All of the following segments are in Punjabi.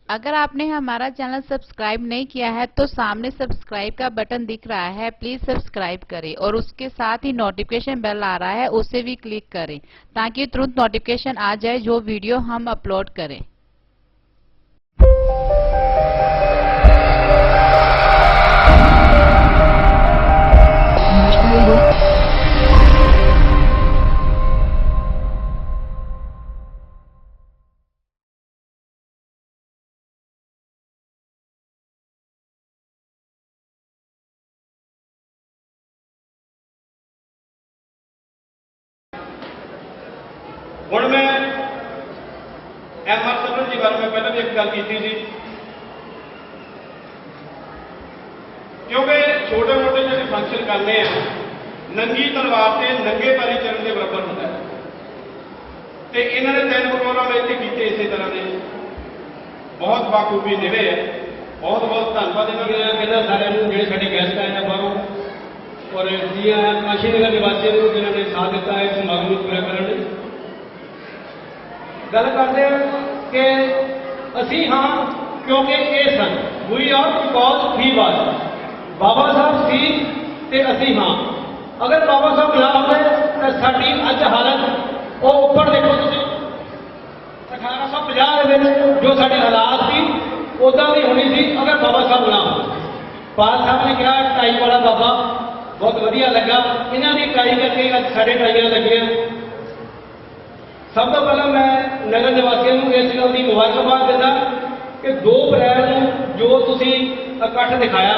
अगर आपने हमारा चैनल सब्सक्राइब नहीं किया है तो सामने सब्सक्राइब का बटन दिख रहा है, प्लीज सब्सक्राइब करें और उसके साथ ही नोटिफिकेशन बेल आ रहा है उसे भी क्लिक करें ताकि तुरंत नोटिफिकेशन आ जाए जो वीडियो हम अपलोड करें। ਹੁਣ मैं एम.आर. सरवण जी बारे में पहले भी एक गल की थी क्योंकि छोटे मोटे जो फंक्शन करने हैं नंगी तलवार से नंगे पैरी चरण के बराबर होता है तो इन्होंने 3 प्रोग्राम इतने किए इस तरह के बहुत बाखूबी निभे है। बहुत बहुत धन्यवाद इन्होंने सारे जो साढ़े गैसट आए हैं बाहरों और जी काशी नगर निवासियों को जिन्होंने साथ दिता है समागम को पूरा करने गल करते हैं कि असी हाँ क्योंकि ये सन we are because he was Baba Sahab सी ते असी हाँ। अगर बाबा साहब ना होते तो साड़ी अज हालत वो ऊपर देखो तुम 1850 जो साढ़े हालात थी उदा भी होनी थी अगर बाबा साहब ना हो। पाल साहब ने कहा टाई वाला बाबा बहुत वधिया लगा इन्होंने टाई करके अज साढ़े टाइयां लगियां। सब तो पहला मैं नगर निवासियों को इस गल की मुबारकबाद देता कि 2 अप्रैल जो तुसी इकट्ठ दिखाया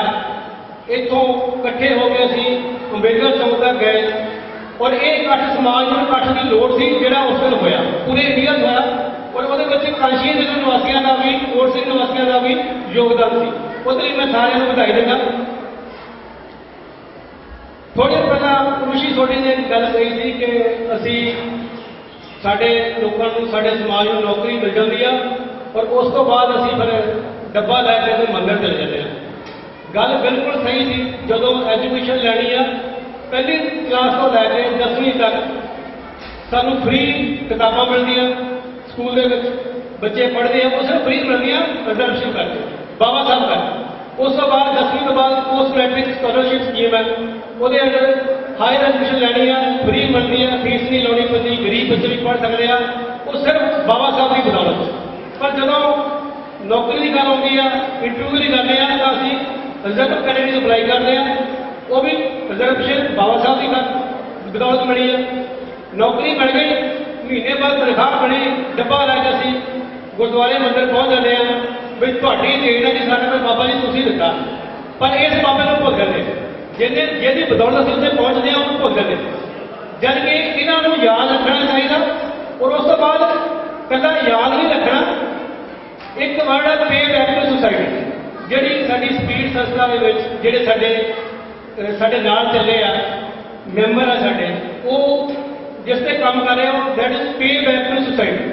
इतों इकट्ठे हो गए असी अंबेडकर चौक तक गए और ये इकट्ठ समाज में इकट्ठ की लोड़ सी जोड़ा उस दिन होया पूरे इंडिया होया और वो कांशी नगर निवासियों का भी कोट सिंह निवासियों का भी योगदान सी उसके मैं सारे बधाई देना। थोड़े पहला खुशी थोड़ी ने गल कही थी कि असी साढ़े लोगों को साढ़े समाज में नौकरी मिल जाती है और उस तो बाद असी फिर डब्बा लैके तो मंदिर चले जाते हैं। गल बिल्कुल सही थी। जो एजुकेशन लैनी है पहली क्लास तो लैके 10वीं तक सानू फ्री किताबां मिलदियां स्कूल के बच्चे पढ़ते हैं वो सिर्फ फ्री मिलदियां रिजर्वेशन करके बाबा साहब कर। उस तो बाद 10वीं तो बाद पोस्ट मैट्रिक स्कॉलरशिप स्कीम है वो अंडर हायर एजुकेशन लैनी है फ्री मिलती है फीस नहीं लानी पैंती गरीब बच्चे भी पढ़ सकते हैं वो सिर्फ बाबा साहब की बदौलत। पर जो नौकरी की गल आती है इंटरव्यू की करते हैं तो असी रिजर्व कैटेगरी की अप्लाई करते हैं वो भी रिजर्वेशन बाबा साहब की बदौलत मिली है। नौकरी मिल गई महीने बाद तनख्वाह बनी डब्बा लैके असी गुरुद्वारे मंदिर पहुँच जाते हैं भी थोड़ी देन है जी साढ़े बाबा जी तुम दिता पर इस बाबे को भुल जाते जिहदी बदौलत असीं उत्थे पहुँचते हैं उन्होंने भुल जाते जबकि इन्हों याद रखना चाहिए। और उस तो बाद कला याद नहीं रखना एक वर्ड है पे बैक टू सोसाइटी जी साडी स्पीड संस्था जोड़े साढ़े नाल चले आ मैंबर है साढ़े वो जिससे काम कर रहे हो that is pay back to society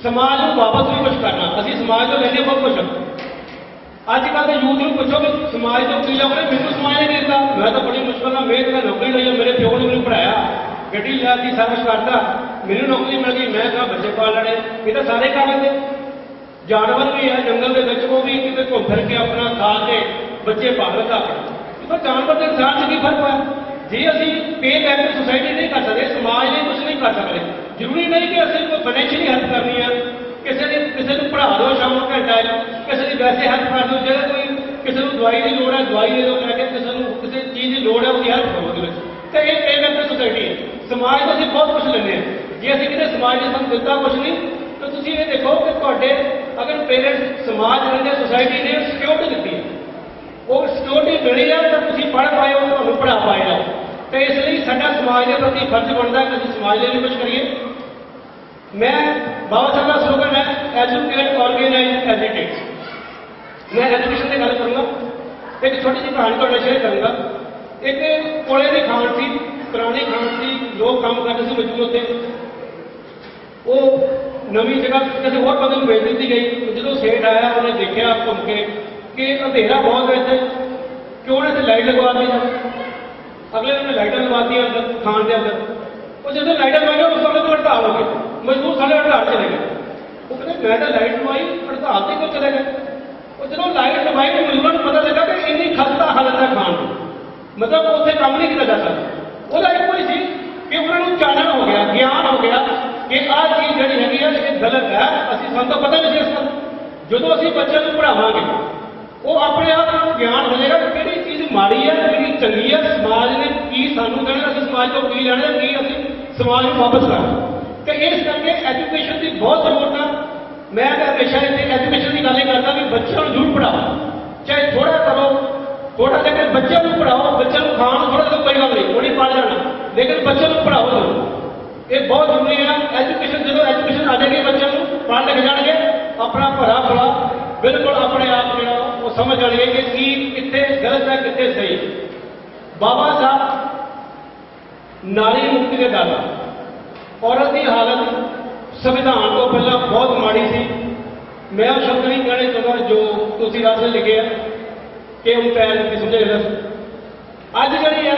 समाज को वापस भी कुछ करना असी समाज को लेने बहुत कुछ। अजकल के यूथ में पूछो कि समाज को की लग रहे मैंने समाज ने देता मैं तो बड़ी मुश्किल मेहनत कर नौकरी ली मेरे प्यो ने मैंने पढ़ाया गड्डी लिया सारा कुछ करता मैंने नौकरी मिल गई मैं कहा बच्चे पाल लड़े ये तो सारे कर लेते। जानवर भी है जंगल के वो भी कितने घूम फिर के अपना खा के बच्चे पाल रखा पर जानवर के इंसान से की फर्क है जी असी पे बैक टू सोसाइटी नहीं कर सकते समाज ने कुछ नहीं कर सकते। जरूरी नहीं कि असं कोई फाइनैशियली हेल्प करनी है किसी को पढ़ा दो शाम को घंटा किसी की वैसे हेल्प कर दो जो कोई किसी को दवाई की लोड़ है दवाई दे दो लैके किसी चीज़ की लोड़ है उसकी हेल्प करो तो ये पे बैक टू सोसाइटी है। समाज को असं बहुत कुछ लेने जे असं किसी समाज ने सानू दिता कुछ नहीं तो तुम ये देखो कि थोड़े अगर पेरेंट्स समाज ने सोसाइटी ने सिक्योरिटी दी है वो सिक्योरिटी मिली है तो तुम पढ़ पाए हो तो पढ़ा पाए हो तो इसलिए साडा समाज के प्रति फर्ज बनता है कि असं समाज लिए भी कुछ करिए। मैं बाबा साहब का स्लोगन है एजुकेट ऑर्गेनाइज एजुकेट। मैं एजुकेशन की गल करूँगा एक छोटी सी कहानी थोड़ा शेयर करूँगा। एक कोले की खान सी पुरानी खान सी लोग काम करते थे मजदूर होते वो नवी जगह किसी और बंदे भेज दी गई जो सेठ आया उन्हें देखा घूम के कि अंधेरा बहुत है इतने क्यों ना इतने लाइट लगवा दी जाए। अगले दिन लाइटा लगा दी अंदर खान के अंदर वो जो लाइटा लगा उस समय तो हड़ताल हो गई मजदूर सारे हड़ताल चले गए वो कहते मैं तो लाइट लवाई हस्पताल से क्यों चले गए? वो जो लाइट लवाई मजदूरों को पता लगा कि इन्नी खस्ता हालत है खाण की, मतलब उत्थे काम नहीं किया जा सकता। वो एक ही सी कि उन्होंने चानन हो गया, ज्ञान हो गया कि आह चीज़ जी हैगी है ये गलत है, असीं सानूं तो पता नहीं इस जो असीं बच्चों को पढ़ावांगे वो अपने आप को ज्ञान हो जाएगा कि किहड़ी चीज़ माड़ी है किहड़ी चंगी है, समाज ने की सानूं कहना, असीं समाज को की लैणा, की असीं समाज को वापस करना। तो इस करके एजुकेशन की बहुत जरूरत है। मैं हमेशा इतने एजुकेशन की गल नहीं करता भी बच्चों को जरूर पढ़ाओ, चाहे थोड़ा करो थोड़ा, लेकिन बच्चों को पढ़ाओ, बच्चों को खाण थोड़ा तो कोई गल नहीं, वो नहीं पढ़ जाना, लेकिन बच्चों को पढ़ाओ जरूर। ये बहुत जरूरी है। एजुकेशन जो एजुकेशन आ जाएगी बच्चों को पढ़ लिख जाएंगे, अपना भरा भरा बिल्कुल अपने आप जो वो समझ जाएंगे कि की कितने गलत है कितने सही। बाबा साहब नारी मुक्ति के दाता, औरत की हालत संविधान तो पहला बहुत माड़ी सी। मैं वो शब्द नहीं कहने चाहता जो तुम रास्ते लिखे है कि हम पैर की समझे अज जी है,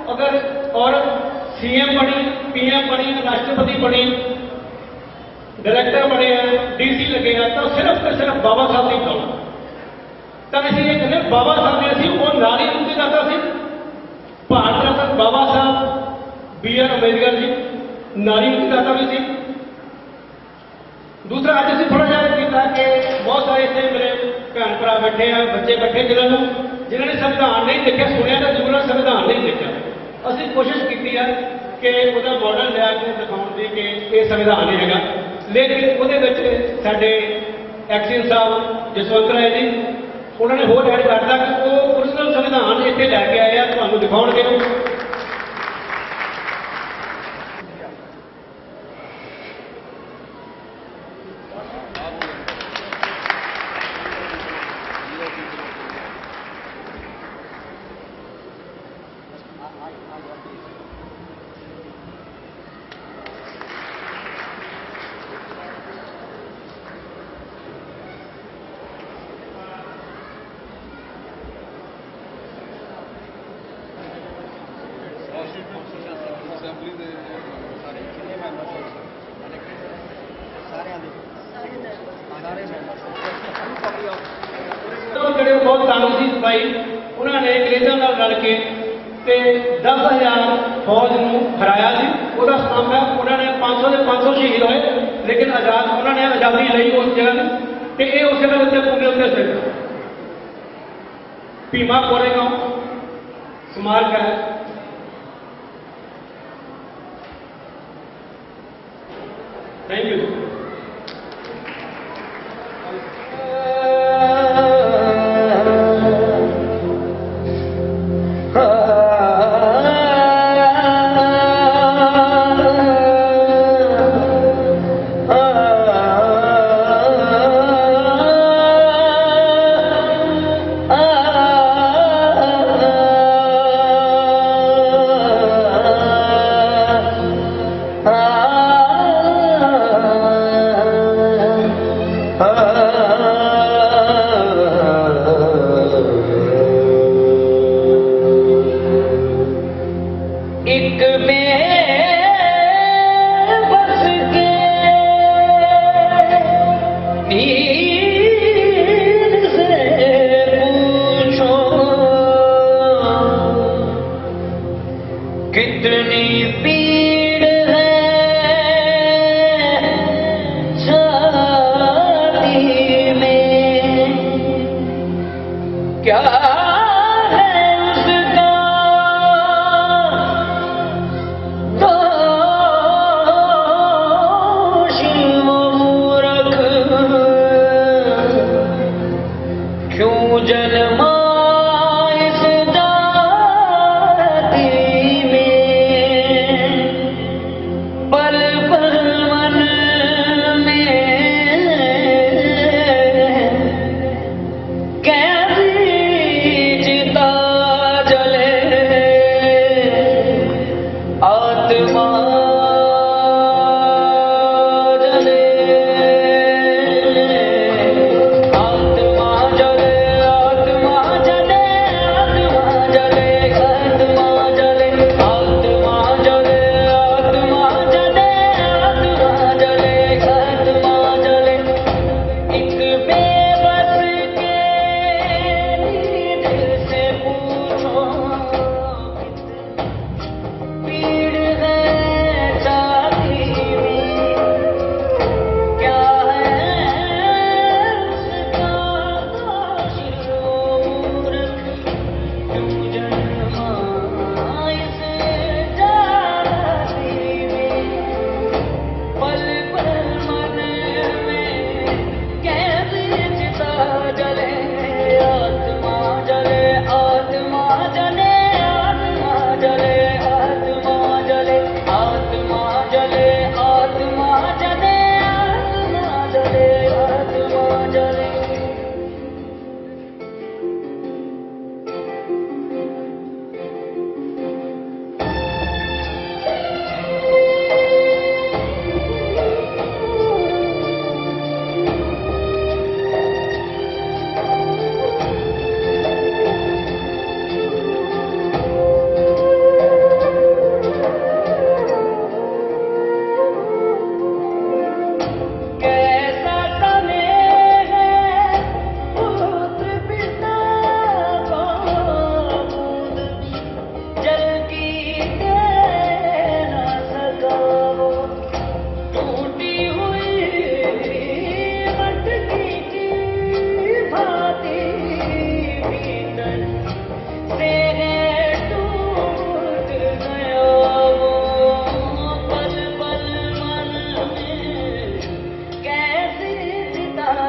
अगर औरत CM बनी, PM बनी, राष्ट्रपति बनी, डायरैक्टर बने हैं, DC लगे हैं, तो सिर्फ बाबा साहब नहीं बोलना। तो असं ये कहते बाबा साहब ने असी वो नारी मुक्ति दाता सी, भारत रत्न बाबा साहब BR अंबेडकर जी नारी मुक्ति दाता भी सी। दूसरा अज असीं थोड़ा जिहा किया कि बहुत सारे इतने मेरे भैन भरा बैठे हैं, बच्चे बैठे जिन्होंने संविधान नहीं देखा, सुनिया तो जरूर संविधान नहीं देखा। असीं कोशिश की है कि वह मॉडल लिया के दिखाने की कि यह संविधान नहीं है, लेकिन वो साडे एक्सीन साहब जसवंत राय जी उन्होंने होर ऐड करता कि वो ओरिजिनल संविधान इतने लैके आए हैं, तुहानूं दिखाउणगे। ਜਿਹੜੇ ਬਹੁਤ ਕਾਨੂੰਨੀ ਸਿਪਾਹੀ ਉਹਨਾਂ ਨੇ ਅੰਗਰੇਜ਼ਾਂ ਨਾਲ ਰਲ ਕੇ ਤੇ 10,000 ਫੌਜ ਨੂੰ ਹਰਾਇਆ ਸੀ। ਉਹਦਾ ਸਮਾਂ ਹੈ ਉਹਨਾਂ ਨੇ 500 ਦੇ 500 ਸ਼ਹੀਦ ਹੋਏ, ਲੇਕਿਨ ਆਜ਼ਾਦ ਉਹਨਾਂ ਨੇ ਆਜ਼ਾਦੀ ਲਈ ਉਸ ਜਗ੍ਹਾ ਨੂੰ, ਤੇ ਇਹ ਉਸੇ ਦੇ ਉੱਤੇ ਪੂਰੇ ਉੱਤੇ ਸਿਰ ਭੀਮਾ ਕੋਰੇਗਾਂव ਸਮਾਰਕ ਹੈ। Thank you.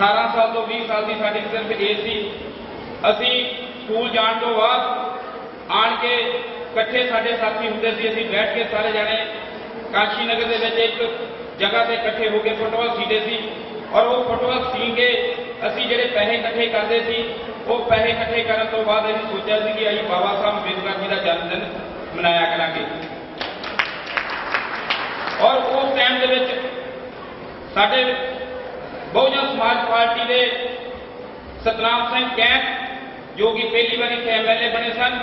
18 ਸਾਲ ਤੋਂ 20 ਸਾਲ ਦੀ ਸਾਡੀ ਸਿਰਫ ਏਜ ਸੀ। ਅਸੀਂ ਸਕੂਲ ਜਾਣ ਤੋਂ ਬਾਅਦ ਆਣ ਕੇ ਇਕੱਠੇ ਸਾਡੇ ਸਾਥੀ ਹੁੰਦੇ ਸੀ, ਅਸੀਂ ਬੈਠ ਕੇ ਸਾਰੇ ਜਾਣੇ ਕਾਸ਼ੀ ਨਗਰ ਦੇ ਵਿੱਚ ਇੱਕ ਜਗ੍ਹਾ ਤੇ ਇਕੱਠੇ ਹੋ ਕੇ ਫੁੱਟਬਾਲ ਸੀਦੇ ਸੀ ਔਰ ਉਹ ਫੁੱਟਬਾਲ ਸੀਨ ਕੇ ਅਸੀਂ ਜਿਹੜੇ ਪੈਸੇ ਇਕੱਠੇ ਕਰਦੇ ਸੀ ਉਹ ਪੈਸੇ ਇਕੱਠੇ ਕਰਨ ਤੋਂ ਬਾਅਦ ਅਸੀਂ ਸੋਚਿਆ ਸੀ ਕਿ ਅਸੀਂ ਬਾਬਾ ਸਾਹਿਬ ਅੰਬੇਦਕਰ ਜੀ ਦਾ ਜਨਮ ਦਿਨ ਮਨਾਇਆ ਕਰਾਂਗੇ। ਔਰ ਉਸ ਟਾਈਮ ਦੇ ਵਿੱਚ ਸਾਡੇ ਬਹੁਜਨ ਸਮਾਜ ਪਾਰਟੀ ਦੇ ਸਤਨਾਮ ਸਿੰਘ ਕੈਂਪ ਜੋ ਕਿ ਪਹਿਲੀ ਵਾਰੀ MLA ਬਣੇ ਸਨ,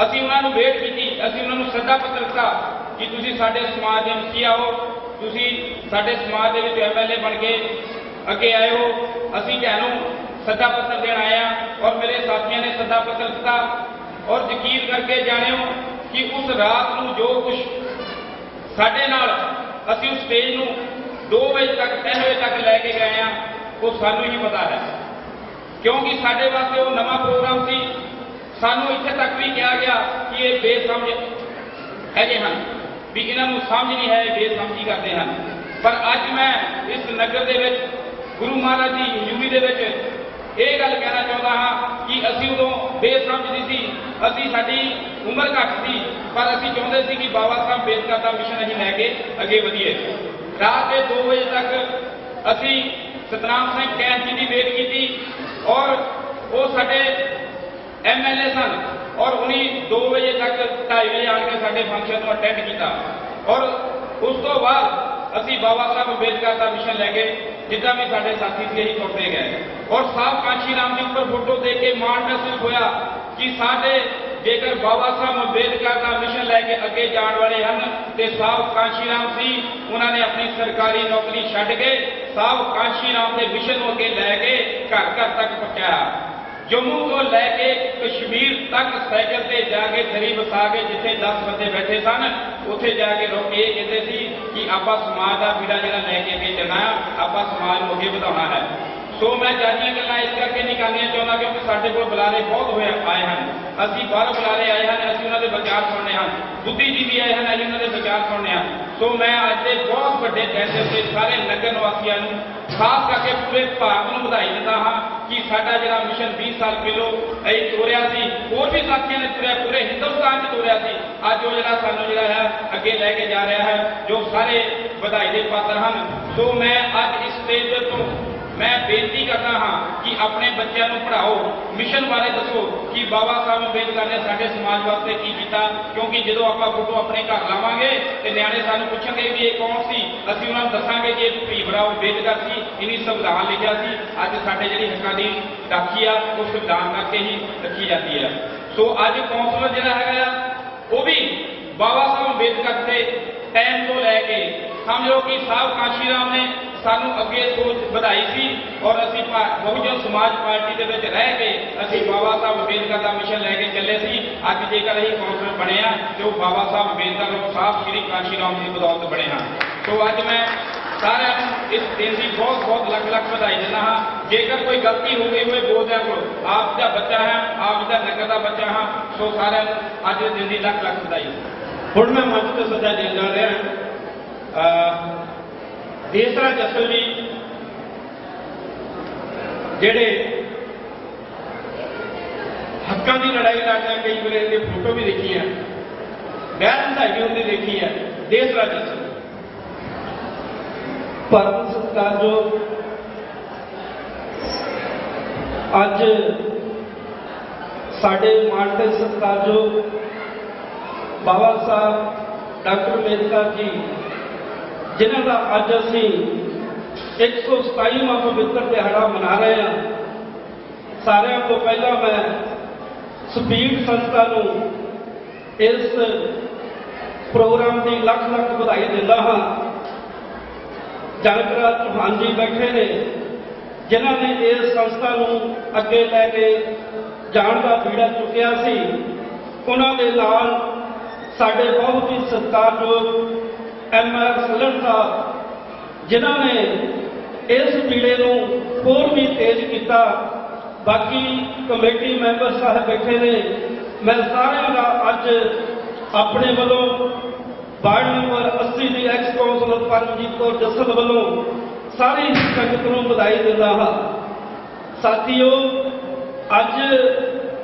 ਅਸੀਂ ਉਹਨਾਂ ਨੂੰ ਵੇਟ ਕੀਤੀ, ਅਸੀਂ ਉਹਨਾਂ ਨੂੰ ਸੱਦਾ ਪੱਤਰ ਦਿੱਤਾ ਕਿ ਤੁਸੀਂ ਸਾਡੇ ਸਮਾਜ ਦੇ MC ਆਓ, ਤੁਸੀਂ ਸਾਡੇ ਸਮਾਜ ਦੇ ਵਿੱਚ MLA ਬਣ ਕੇ ਅੱਗੇ ਆਏ ਹੋ, ਅਸੀਂ ਤੁਹਾਨੂੰ ਸੱਦਾ ਪੱਤਰ ਦੇਣ ਆਏ ਹਾਂ। ਔਰ ਮੇਰੇ ਸਾਥੀਆਂ ਨੇ ਸੱਦਾ ਪੱਤਰ ਦਿੱਤਾ ਔਰ ਯਕੀਨ ਕਰਕੇ ਜਾਣਿਓ ਕਿ ਉਸ ਰਾਤ ਨੂੰ ਜੋ ਕੁਝ ਸਾਡੇ ਨਾਲ ਅਸੀਂ ਉਸ ਸਟੇਜ ਨੂੰ 2 ਵਜੇ ਤੱਕ 3 ਵਜੇ ਤੱਕ ਲੈ ਕੇ ਗਏ ਹਾਂ ਉਹ ਸਾਨੂੰ ਹੀ ਪਤਾ ਹੈ, ਕਿਉਂਕਿ ਸਾਡੇ ਵਾਸਤੇ ਉਹ ਨਵਾਂ ਪ੍ਰੋਗਰਾਮ ਸੀ। ਸਾਨੂੰ ਇੱਥੇ ਤੱਕ ਵੀ ਕਿਹਾ ਗਿਆ ਕਿ ਇਹ ਬੇਸਮਝ ਹੈਗੇ ਹਨ, ਵੀ ਇਹਨਾਂ ਨੂੰ ਸਮਝ ਨਹੀਂ ਹੈ, ਬੇਸਮਝੀ ਕਰਦੇ ਹਨ। ਪਰ ਅੱਜ ਮੈਂ ਇਸ ਨਗਰ ਦੇ ਵਿੱਚ ਗੁਰੂ ਮਹਾਰਾਜ ਦੀ ਹਜ਼ੂਰੀ ਦੇ ਵਿੱਚ ਇਹ ਗੱਲ ਕਹਿਣਾ ਚਾਹੁੰਦਾ ਹਾਂ ਕਿ ਅਸੀਂ ਉਦੋਂ ਬੇਸਮਝ ਨਹੀਂ ਸੀ, ਅਸੀਂ ਸਾਡੀ ਉਮਰ ਘੱਟ ਸੀ, ਪਰ ਅਸੀਂ ਚਾਹੁੰਦੇ ਸੀ ਕਿ ਬਾਬਾ ਸਾਹਿਬ ਅੰਬੇਦਕਰ ਦਾ ਮਿਸ਼ਨ ਅਸੀਂ ਲੈ ਕੇ ਅੱਗੇ ਵਧੀਏ। ਰਾਤ ਦੇ 2 ਵਜੇ ਤੱਕ ਅਸੀਂ ਸਤਨਾਮ ਸਿੰਘ ਕੈਂਪ ਜੀ ਦੀ ਵੇਟ ਕੀਤੀ ਔਰ ਉਹ ਸਾਡੇ MLA ਸਨ ਔਰ ਉਨੀ 2 ਵਜੇ ਤੱਕ 2:30 ਵਜੇ ਆ ਕੇ ਸਾਡੇ ਫੰਕਸ਼ਨ ਨੂੰ ਅਟੈਂਡ ਕੀਤਾ ਔਰ ਉਸ ਤੋਂ ਬਾਅਦ ਅਸੀਂ ਬਾਬਾ ਸਾਹਿਬ ਅੰਬੇਦਕਰ ਦਾ ਮਿਸ਼ਨ ਲੈ ਕੇ ਜਿੱਦਾਂ ਵੀ ਸਾਡੇ ਸਾਥੀ ਸੀ ਅਸੀਂ ਤੁਰਦੇ ਗਏ ਔਰ ਸਾਹਿਬ ਕਾਂਸ਼ੀ ਰਾਮ ਦੇ ਉੱਪਰ ਫੋਟੋ ਦੇਖ ਕੇ ਮਾਣ ਮਹਿਸੂਸ ਹੋਇਆ ਕਿ ਸਾਡੇ ਜੇਕਰ ਬਾਬਾ ਸਾਹਿਬ ਅੰਬੇਦਕਰ ਦਾ ਮਿਸ਼ਨ ਲੈ ਕੇ ਅੱਗੇ ਜਾਣ ਵਾਲੇ ਹਨ ਤੇ ਸਾਹਿਬ ਕਾਂਸ਼ੀ ਰਾਮ ਸੀ, ਉਹਨਾਂ ਨੇ ਆਪਣੀ ਸਰਕਾਰੀ ਨੌਕਰੀ ਛੱਡ ਕੇ ਸਾਹਿਬ ਕਾਂਸ਼ੀ ਰਾਮ ਦੇ ਮਿਸ਼ਨ ਨੂੰ ਅੱਗੇ ਲੈ ਕੇ ਘਰ ਘਰ ਤੱਕ ਪਹੁੰਚਾਇਆ। ਜੰਮੂ ਤੋਂ ਲੈ ਕੇ ਕਸ਼ਮੀਰ ਤੱਕ ਸਾਈਕਲ ਤੇ ਜਾ ਕੇ ਦਰੀ ਵਸਾ ਕੇ ਜਿੱਥੇ 10 ਬੰਦੇ ਬੈਠੇ ਸਨ ਉੱਥੇ ਜਾ ਕੇ ਰੁਕ ਕੇ ਕਹਿੰਦੇ ਸੀ ਕਿ ਆਪਾਂ ਸਮਾਜ ਦਾ ਪੀੜਾ ਜਿਹੜਾ ਲੈ ਕੇ ਅੱਗੇ ਚੱਲਣਾ, ਆਪਾਂ ਸਮਾਜ ਨੂੰ ਅੱਗੇ ਵਧਾਉਣਾ ਹੈ। ਸੋ ਮੈਂ ਜਾਨੀਆਂ ਗੱਲਾਂ ਇਸ ਕਰਕੇ ਨਹੀਂ ਕਰਨੀਆਂ ਚਾਹੁੰਦਾ ਕਿਉਂਕਿ ਸਾਡੇ ਕੋਲ ਬੁਲਾਰੇ ਬਹੁਤ ਹੋਏ ਆਏ ਹਨ, ਅਸੀਂ ਬਾਹਰੋਂ ਬੁਲਾਰੇ ਆਏ ਹਨ, ਅਸੀਂ ਉਹਨਾਂ ਦੇ ਵਿਚਾਰ ਸੁਣਨੇ ਹਨ, ਬੁੱਧੀਜੀਵੀ ਆਏ ਹਨ, ਅਸੀਂ ਉਹਨਾਂ ਦੇ ਵਿਚਾਰ ਸੁਣਨੇ ਹਨ। ਸੋ ਮੈਂ ਅੱਜ ਦੇ ਬਹੁਤ ਵੱਡੇ ਫੈਸਲੇ ਤੇ ਸਾਰੇ ਨਗਰ ਨਿਵਾਸੀਆਂ ਨੂੰ ਖਾਸ ਕਰਕੇ ਪੂਰੇ ਭਾਰਤ ਨੂੰ ਵਧਾਈ ਦਿੰਦਾ ਹਾਂ ਕਿ ਸਾਡਾ ਜਿਹੜਾ ਮਿਸ਼ਨ 20 ਸਾਲ ਪਹਿਲੋਂ ਅਸੀਂ ਤੋਰਿਆ ਸੀ, ਹੋਰ ਵੀ ਸਾਥੀਆਂ ਨੇ ਤੁਰਿਆ, ਪੂਰੇ ਹਿੰਦੁਸਤਾਨ 'ਚ ਤੋਰਿਆ ਸੀ, ਅੱਜ ਉਹ ਜਿਹੜਾ ਸਾਨੂੰ ਜਿਹੜਾ ਹੈ ਅੱਗੇ ਲੈ ਕੇ ਜਾ ਰਿਹਾ ਹੈ, ਜੋ ਸਾਰੇ ਵਧਾਈ ਦੇ ਪਾਤਰ ਹਨ। ਸੋ ਮੈਂ ਅੱਜ ਇਸ ਸਟੇਜ ਦੇ ਤੋਂ ਮੈਂ ਬੇਨਤੀ ਕਰਦਾ ਹਾਂ ਕਿ ਆਪਣੇ ਬੱਚਿਆਂ ਨੂੰ ਪੜ੍ਹਾਓ, ਮਿਸ਼ਨ ਬਾਰੇ ਦੱਸੋ ਕਿ ਬਾਬਾ ਸਾਹਿਬ ਅੰਬੇਦਕਰ ਨੇ ਸਾਡੇ ਸਮਾਜ ਵਾਸਤੇ ਕੀ ਕੀਤਾ, ਕਿਉਂਕਿ ਜਦੋਂ ਆਪਾਂ ਫੋਟੋ ਆਪਣੇ ਘਰ ਲਾਵਾਂਗੇ ਤੇ ਨਿਆਣੇ ਸਾਨੂੰ ਪੁੱਛਣਗੇ ਵੀ ਇਹ ਕੌਣ ਸੀ, ਅਸੀਂ ਉਹਨਾਂ ਨੂੰ ਦੱਸਾਂਗੇ ਕਿ ਇਹ ਭੀਮ ਰਾਓ ਅੰਬੇਦਕਰ ਸੀ, ਇਹਨੀ ਸੰਵਿਧਾਨ ਲਿਖਿਆ ਸੀ। ਅੱਜ ਸਾਡੇ ਜਿਹੜੀ ਹੱਕਾਂ ਦੀ ਰਾਖੀ ਆ ਉਹ ਸੰਵਿਧਾਨ ਕਰਕੇ ਹੀ ਰੱਖੀ ਜਾਂਦੀ ਹੈ। ਸੋ ਅੱਜ ਕੌਂਸਲਰ ਜਿਹੜਾ ਹੈਗਾ ਉਹ ਵੀ ਬਾਬਾ ਸਾਹਿਬ ਅੰਬੇਦਕਰ ਦੇ ਟਾਈਮ ਤੋਂ ਲੈ ਕੇ ਸਮਝ ਲਓ ਕਿ ਸਾਹਿਬ ਕਾਂਸ਼ੀ ਰਾਮ ਨੇ ਸਾਨੂੰ ਅੱਗੇ ਸੋਚ ਵਧਾਈ ਸੀ ਔਰ ਅਸੀਂ ਬਹੁਜਨ ਸਮਾਜ ਪਾਰਟੀ ਦੇ ਵਿੱਚ ਰਹਿ ਕੇ ਅਸੀਂ ਬਾਬਾ ਸਾਹਿਬ ਅੰਬੇਦਕਰ ਦਾ ਮਿਸ਼ਨ ਲੈ ਕੇ ਚੱਲੇ ਸੀ। ਅੱਜ ਜੇਕਰ ਅਸੀਂ ਕੌਂਸਲਰ ਬਣੇ ਆ ਤੇ ਉਹ ਬਾਬਾ ਸਾਹਿਬ ਅੰਬੇਦਕਰ ਨੂੰ ਸਾਹਿਬ ਸ਼੍ਰੀ ਕਾਂਸ਼ੀ ਰਾਮ ਦੀ ਬਦੌਲਤ ਬਣੇ ਹਾਂ। ਸੋ ਅੱਜ ਮੈਂ ਸਾਰਿਆਂ ਨੂੰ ਇਸ ਦਿਨ ਦੀ ਬਹੁਤ ਬਹੁਤ ਲੱਖ ਲੱਖ ਵਧਾਈ ਦਿੰਦਾ ਹਾਂ। ਜੇਕਰ ਕੋਈ ਗਲਤੀ ਹੋ ਗਈ ਹੋਵੇ ਬੋਲਦਿਆਂ ਕੋਲ, ਆਪ ਦਾ ਬੱਚਾ ਹੈ, ਆਪ ਦਾ ਨਗਰ ਦਾ ਬੱਚਾ ਹਾਂ। ਸੋ ਸਾਰਿਆਂ ਨੂੰ ਅੱਜ ਦੇ ਦਿਨ ਦੀ ਲੱਖ ਲੱਖ ਵਧਾਈ। ਹੁਣ ਮੈਂ ਮੰਚ ਤੇ ਸੱਦਾ ਦੇਣ ਜਾ ਰਿਹਾ ਦੇਸਰਾ ਜਸਲ ਜੀ ਜਿਹੜੇ ਹੱਕਾਂ ਦੀ ਲੜਾਈ ਲੜਦੇ ਆ, ਕਈ ਵਾਰ ਇਹਦੀ ਫੋਟੋ ਵੀ ਦੇਖੀ ਹੈ, ਗੈਰ ਵਧਾਈ ਹੁੰਦੀ ਦੇਖੀ ਹੈ। ਦੇਸਰਾ ਜਸਲ ਭਾਰਤ ਸਰਕਾਰ ਜੋ ਅੱਜ ਸਾਡੇ ਮਾਨਯੋਗ ਸਰਕਾਰ ਜੋ ਬਾਬਾ ਸਾਹਿਬ ਡਾਕਟਰ ਅੰਬੇਦਕਰ ਜੀ ਜਿਨ੍ਹਾਂ ਦਾ ਅੱਜ ਅਸੀਂ 127ਵਾਂ ਪਵਿੱਤਰ ਦਿਹਾੜਾ ਮਨਾ ਰਹੇ ਹਾਂ। ਸਾਰਿਆਂ ਤੋਂ ਪਹਿਲਾਂ ਮੈਂ ਸਪੀਡ ਸੰਸਥਾ ਨੂੰ ਇਸ ਪ੍ਰੋਗਰਾਮ ਦੀ ਲੱਖ ਲੱਖ ਵਧਾਈ ਦਿੰਦਾ ਹਾਂ। ਜਨਕਰਾਜ ਚੌਹਾਨ ਜੀ ਬੈਠੇ ਨੇ ਜਿਨ੍ਹਾਂ ਨੇ ਇਸ ਸੰਸਥਾ ਨੂੰ ਅੱਗੇ ਲੈ ਕੇ ਜਾਣ ਦਾ ਬੀੜਾ ਚੁੱਕਿਆ ਸੀ। ਉਹਨਾਂ ਦੇ ਨਾਲ ਸਾਡੇ ਬਹੁਤ ਹੀ ਸਤਿਕਾਰਯੋਗ MR ਸੱਲਣ ਸਾਹਿਬ ਜਿਨ੍ਹਾਂ ਨੇ ਇਸ ਬੀੜੇ ਨੂੰ ਹੋਰ ਵੀ ਤੇਜ਼ ਕੀਤਾ। ਬਾਕੀ ਕਮੇਟੀ ਮੈਂਬਰ ਸਾਹਿਬ ਬੈਠੇ ਨੇ, ਮੈਂ ਸਾਰਿਆਂ ਦਾ ਅੱਜ ਆਪਣੇ ਵੱਲੋਂ ਵਾਰਡ ਨੰਬਰ 80 ਦੀ ਐਕਸ ਕੌਂਸਲਰ ਪਰਮਜੀਤ ਕੌਰ ਜੱਸਲ ਵੱਲੋਂ सारी संगत नूं बधाई दिंदा हां। साथियों, अज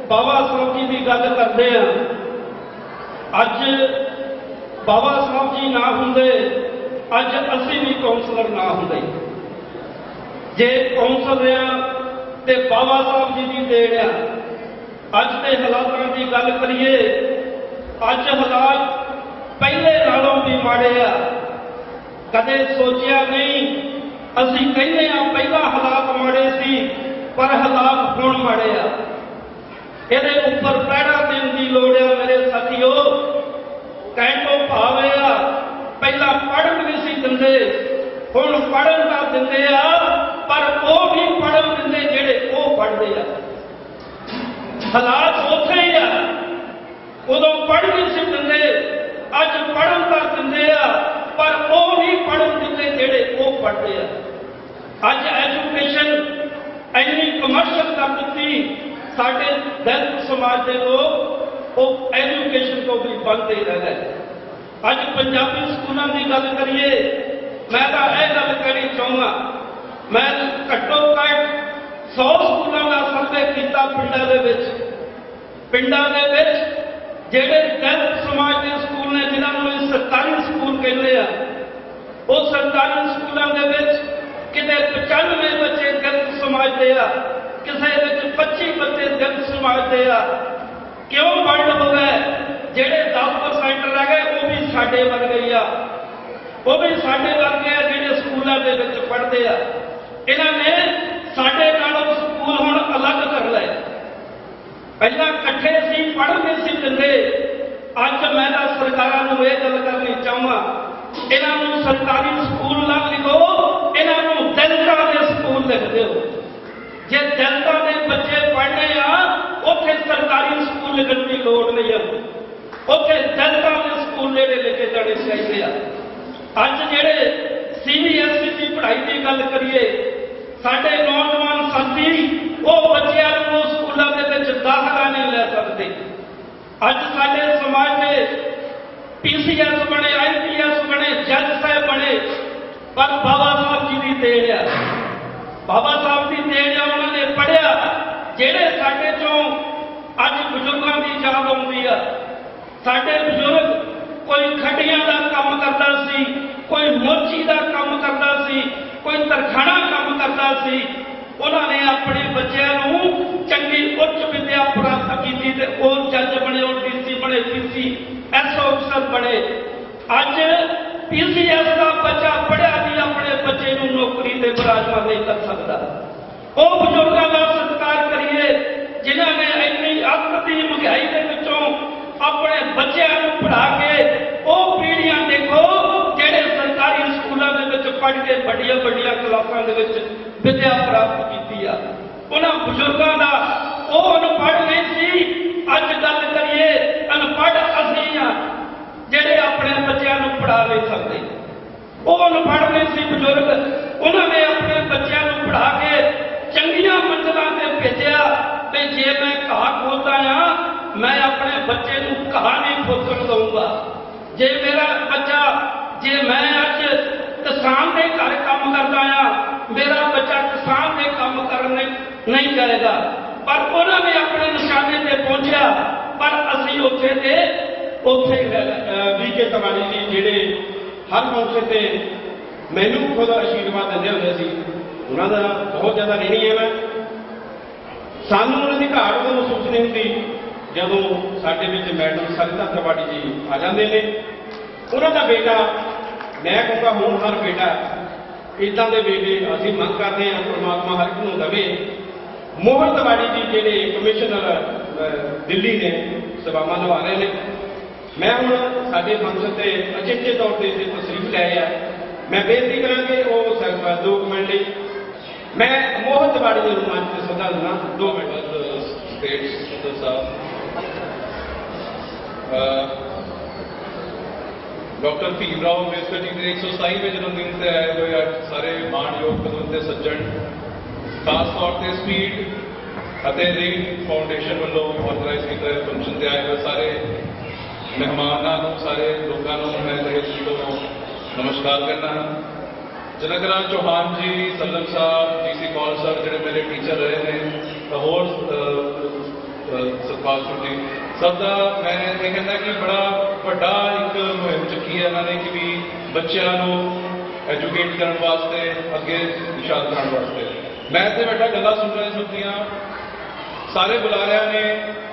बाबा साहब जी की गल करते हैं। अज बाबा साहब जी ना हुंदे, अज असीं भी कौंसलर ना हुंदे। जे कौंसल ते बाबा साहब जी की देन आ। अज के हालातों की गल करिए, अज हालात पहले नालों भी माड़े आ। कदे सोचिया नहीं, असीं कहने पहला हालात माड़े सी, पर हालात हुण माड़े आ। ਇਹਦੇ ਉੱਪਰ ਪਹਿਰਾ ਦੇਣ ਦੀ ਲੋੜ ਆ ਮੇਰੇ ਸਾਥੀਓ। ਕਹਿਣ ਤੋਂ ਭਾਵ ਇਹ ਆ, ਪਹਿਲਾਂ ਪੜ੍ਹਨ ਵੀ ਸੀ ਦਿੰਦੇ, ਹੁਣ ਪੜ੍ਹਨ ਤਾਂ ਦਿੰਦੇ ਆ, ਪਰ ਉਹ ਵੀ ਪੜ੍ਹਨ ਦਿੰਦੇ ਜਿਹੜੇ ਉਹ ਪੜ੍ਹਦੇ ਆ। ਹਾਲਾਤ ਉੱਥੇ ਹੀ ਆ। ਉਦੋਂ ਪੜ੍ਹ ਵੀ ਸੀ ਦਿੰਦੇ, ਅੱਜ ਪੜ੍ਹਨ ਤਾਂ ਦਿੰਦੇ ਆ, ਪਰ ਉਹ ਵੀ ਪੜ੍ਹਨ ਦਿੰਦੇ ਜਿਹੜੇ ਉਹ ਪੜ੍ਹਦੇ ਆ। ਅੱਜ ਐਜੂਕੇਸ਼ਨ ਇੰਨੀ ਕਮਰਸ਼ਲ ਕਰ ਦਿੱਤੀ, साढ़े दलित समाज के लोग वो एजुकेशन को भी बनते रह गए। अज पंजाबी स्कूलों की गल करिए, मैं तो यह गल कहनी चाहूँगा, मैं घट्टो घट 100 स्कूलों का सर्वे किया पिंडों के जेडे दलित समाज के स्कूल ने, जिन्होंने सरकारी स्कूल कहते हैं, वो सरकारी स्कूलों के किते 95 बच्चे दलित समाज के आ, किसी 25 बच्चे दलित समाज के आ। क्यों बंड हो गए? जेडे 10% रह गए वो भी साडे वर्गे आ, वो भी साडे वर्गे आ जेडे स्कूलों के पढ़ते आ। इन्होंने साडे नालों स्कूल हुण अलग कर ले। पहला कट्ठे सी पढ़ने सी दिंदे, अज मैं सरकारां नूं इह गल करनी चाहां, इन्हों सरकारी स्कूल ना लिखो, इन्हों दलितां दे स्कूल लिख दो। जे दलितां दे बच्चे पढ़ने आ, उत्थे सरकारी स्कूल लिखण की लोड़ नहीं है, उत्थे दलितां दे स्कूल जेडे लिखे जाने चाहिए आ। अज जेडे CBSE की पढ़ाई की गल करिए, साडे नौजवान साथी वो बच्चों को स्कूलों के दाखला नहीं ले सकते। अज साडे समाज में PCS बने, IPS बने, जज साहब बने, पर बाबा साहब जी की देन है। बाबा साहब की देन है, उन्होंने पढ़िया। जेडे साडे चों अज बजुर्गों की याद आउंदी आ, साडे बजुर्ग कोई खड्डियां का काम करता सी, कोई मोची का काम करता सी, कोई तरखाना काम करता सी। उन्होंने अपने बच्चों नूं चंगी उच्च विद्या प्राप्त की ते वो जज बने, DC बने, PC SO अफसर बने। अज PCS का बच्चा पढ़िया भी अपने बच्चे को नौकरी से विराजमान नहीं कर सकता। वो बजुर्गों का सत्कार करिए जिन्होंने इन्नी आकती महंगाई के विचों अपने बच्चों को पढ़ा के वो पीढ़ियां देखो जेडे सरकारी स्कूलों के पढ़ के बड़िया बड़िया क्लासों के विद्या प्राप्त की। उन्होंने बुजुर्गों का वो अनपढ़ नहीं सी। अज गल करिए अनपढ़ असीं आ जेडे अपने बच्चों को पढ़ा नहीं सकते। वो अनपढ़ नहीं सी बुजुर्ग, उन्होंने अपने बच्चों को पढ़ा के चंगियां मंजिलों से भेजा। तो जे मैं घाह खोदता हाँ, मैं अपने बच्चे को घाह नहीं खोदन दूंगा। जे मेरा बच्चा, जे मैं अज किसान के घर काम करता हाँ, मेरा बच्चा किसान के काम करने नहीं करेगा। पर उन्होंने अपने निशाने से पहुंचा, पर असी उथे दे उथे VK तिवाड़ी जी जेडे हर मौके से मैनू खुद आशीर्वाद देंदे हुंदे सी, उन्हां दा बहुत ज़्यादा ऋणी है मैं। सानू उन्हां दी घाट उदों महसूस नहीं हुंदी जदों साडे विच मैडम सरिता तिवाड़ी जी आ जांदे ने। उन्हां दा बेटा, मैं कहूँगा होनहार बेटा, इदां दे बेटे असीं मंग करदे हां परमात्मा हर एक नूं देवे। मोहन तिवाड़ी जी जेडे कमिश्नर दिल्ली ने सेवावां निभा रहे हैं। मैं हूँ साडे मंच से अचेचे तौर पर इसे तशरीफ ले आया। मैं बेनती करा कि वो सिर्फ 2 मिनट लिए मैं मोहन तिवाड़ी जी मंच से सदा देना 2 मिनट। स्टेट सदर साहब, डॉक्टर भीमराव अम्बेडकर जी के 127वें जन्मदिन से आए हुए आज सारे माणयोग पसंद सज्जन, खास तौर पर स्पीड ਅਤੇ रिंग फाउंडेशन वालों ऑर्गेनाइज किया फंक्शन से आए हुए सारे मेहमानों, सारे लोगों को मैं दिल तो नमस्कार करना। ਜਨਕਰਾ ਚੌਹਾਨ ਜੀ, ਸੱਲਮ ਸਾਹਿਬ, DC ਕੌਲ ਸਾਹਿਬ ਜਿਹੜੇ ਮੇਰੇ ਟੀਚਰ ਰਹੇ ਨੇ, ਹੋਰ ਸਤਪਾਲ ਜੀ, ਸਭ ਦਾ ਮੈਂ ਇਹ ਕਹਿੰਦਾ ਕਿ ਬੜਾ ਵੱਡਾ ਇੱਕ ਮੁਹਿੰਮ ਚੱਕੀ ਹੈ ਇਹਨਾਂ ਨੇ ਕਿ ਵੀ ਬੱਚਿਆਂ ਨੂੰ ਐਜੂਕੇਟ ਕਰਨ ਵਾਸਤੇ, ਅੱਗੇ ਦਿਸ਼ਾ ਦਿਖਾਉਣ ਵਾਸਤੇ। ਮੈਂ ਇੱਥੇ ਬੈਠਾ ਗੱਲਾਂ ਸੁਣ ਰਿਹਾ ਸੁਣਦੀਆਂ, ਸਾਰੇ ਬੁਲਾਰਿਆਂ ਨੇ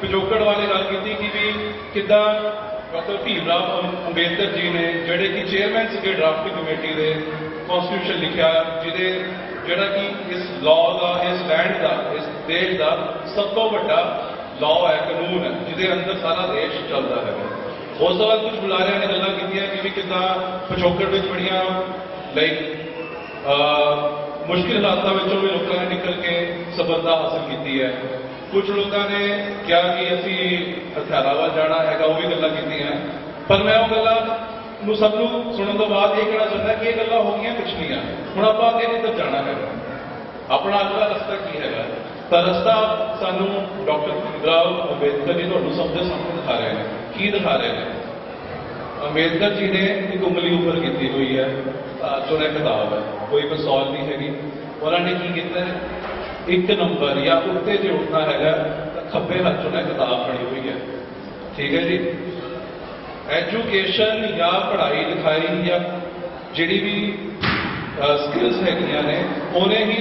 ਪਿਛੋਕੜ ਵਾਲੀ ਗੱਲ ਕੀਤੀ ਕਿ ਵੀ ਕਿੱਦਾਂ ਡਾਕਟਰ ਭੀਮ ਰਾਓ ਅੰਬੇਦਕਰ ਜੀ ਨੇ, ਜਿਹੜੇ ਕਿ ਚੇਅਰਮੈਨ ਸੀਗੇ ਡਰਾਫਟਿੰਗ ਕਮੇਟੀ ਦੇ, ਕਨਸਟੀਟਿਊਸ਼ਨ ਲਿਖਿਆ ਜਿਹੜਾ ਕਿ ਇਸ ਲਾਅ ਦਾ, ਇਸ ਲੈਂਡ ਦਾ, ਇਸ ਦੇਸ਼ ਦਾ ਸਭ ਤੋਂ ਵੱਡਾ ਲਾਅ ਹੈ, ਕਾਨੂੰਨ ਹੈ, ਜਿਹਦੇ ਅੰਦਰ ਸਾਰਾ ਦੇਸ਼ ਚੱਲਦਾ ਹੈ। ਉਸ ਤੋਂ ਬਾਅਦ ਕੁਝ ਬੁਲਾਰਿਆਂ ਨੇ ਗੱਲਾਂ ਕੀਤੀਆਂ ਕਿ ਵੀ ਕਿੱਦਾਂ ਪਿਛੋਕੜ ਵਿੱਚ ਬੜੀਆਂ ਮੁਸ਼ਕਿਲ ਹਾਲਾਤਾਂ ਵਿੱਚੋਂ ਵੀ ਲੋਕਾਂ ਨੇ ਨਿਕਲ ਕੇ ਸਫਲਤਾ ਹਾਸਲ ਕੀਤੀ ਹੈ। ਕੁਝ ਲੋਕਾਂ ਨੇ ਕਿਹਾ ਕਿ ਅਸੀਂ ਹਥਿਆਰਾਂ ਵੱਲ ਜਾਣਾ ਹੈਗਾ, ਉਹ ਵੀ ਗੱਲਾਂ ਕੀਤੀਆਂ। ਪਰ ਮੈਂ ਉਹ ਗੱਲਾਂ ਨੂੰ ਸਭ ਨੂੰ ਸੁਣਨ ਤੋਂ ਬਾਅਦ ਇਹ ਕਹਿਣਾ ਚਾਹੁੰਦਾ ਕਿ ਇਹ ਗੱਲਾਂ ਹੋ ਗਈਆਂ ਪਿਛਲੀਆਂ, ਹੁਣ ਆਪਾਂ ਅੱਗੇ ਕਿੱਧਰ ਜਾਣਾ ਹੈਗਾ, ਆਪਣਾ ਅਗਲਾ ਰਸਤਾ ਕੀ ਹੈਗਾ। ਤਾਂ ਰਸਤਾ ਸਾਨੂੰ ਡਾਕਟਰ ਭੀਮ ਰਾਓ ਅੰਬੇਦਕਰ ਜੀ ਤੁਹਾਨੂੰ ਸਭ ਦੇ ਸਾਹਮਣੇ ਦਿਖਾ ਰਹੇ ਨੇ। ਕੀ ਦਿਖਾ ਰਹੇ ਨੇ? ਅੰਬੇਦਕਰ ਜੀ ਨੇ ਇੱਕ ਉਂਗਲੀ ਉੱਪਰ ਕੀਤੀ ਹੋਈ ਹੈ, ਜੋ ਨੇ ਕਿਤਾਬ ਹੈ, ਕੋਈ ਪਿਸਤੌਲ ਨਹੀਂ ਹੈਗੀ। ਉਹਨਾਂ ਨੇ ਕੀ ਕੀਤਾ ਹੈ, 1 ਨੰਬਰ ਜਾਂ ਉੱਤੇ ਜੇ ਉੱਠਣਾ ਹੈਗਾ ਤਾਂ ਖੱਬੇ ਹੱਥ ਚੋਂ ਕਿਤਾਬ ਬਣੀ ਹੋਈ ਹੈ। ਠੀਕ ਹੈ ਜੀ। ਐਜੂਕੇਸ਼ਨ ਜਾਂ ਪੜ੍ਹਾਈ ਲਿਖਾਈ ਜਾਂ ਜਿਹੜੀ ਵੀ ਸਕਿੱਲਸ ਹੈਗੀਆਂ ਨੇ, ਉਹਨੇ ਹੀ